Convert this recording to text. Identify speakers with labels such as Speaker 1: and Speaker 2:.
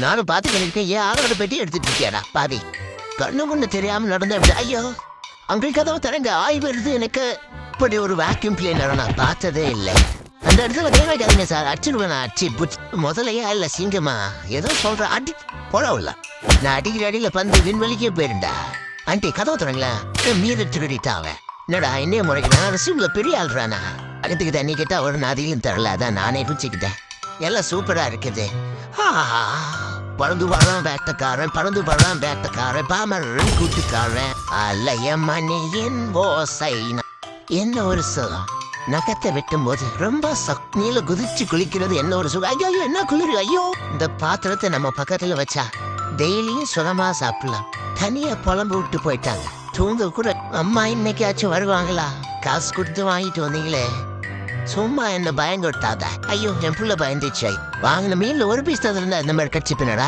Speaker 1: நானும் பாத்துக்கிட்டு ஏன் ஆளோட பெட்டி எடுத்துட்டு இருக்கியாடா பாவி. கண்ணு முன்னு தெரியாம நடந்த ஐயோ அங்கிள் கதவை தரங்க ஆய்வு வருது. எனக்கு இப்படி ஒரு வேக்யூம் கிளீனர் நான் பார்த்ததே இல்லை. அந்த இடத்துல கை வைக்காதீங்க சார், அடிச்சிடுவேன். அடிச்சு முதலையா இல்ல சிங்கமா ஏதோ சொல்ற அடி போடவில்ல. நான் அடிக்கிற அடியில பந்து விண்வெளிக்கே போயிருந்தா. ஆண்டி கதவை தரங்களேன். மீது திருடிட்டாவ என்னடா என்னைய முறைக்கிறேன். ரிசீவ்ல பெரிய ஆள்றானா அகத்துக்கு தண்ணி கேட்டா ஒரு நதியிலும் தரல. அதான் நானே பிடிச்சிக்கிட்டேன். எல்லாம் சூப்பரா இருக்குது. பறந்து வரான் வேட்டக்காரன், பறந்து வரான் வேட்டக்காரன், பாமரன் கூட்டுக்காரன், அல்லைய மணியின் ஓசை. என்ன ஒரு சுகம். நகத்தை வெட்டும் போது ரொம்ப சக்தியில குதிச்சு குளிக்கிறது என்ன ஒரு சுகம். ஐயோ என்ன குளிர். ஐயோ இந்த பாத்திரத்தை நம்ம பக்கத்துல வச்சா டெய்லியும் சுகமா சாப்பிடலாம். தனியா புலம்பு விட்டு போயிட்டாங்க. தூங்க கூட அம்மா இன்னைக்காச்சும் வருவாங்களா? காசு கொடுத்து வாங்கிட்டு வந்தீங்களே சும்மா என்ன பயங்கொட்டாத. ஐயோ என் புள்ள பயந்துச்சு. வாங்கின மீன்ல ஒரு பீஸ் தான் இருந்தா இந்த மாதிரி கட்சி பின்னடா.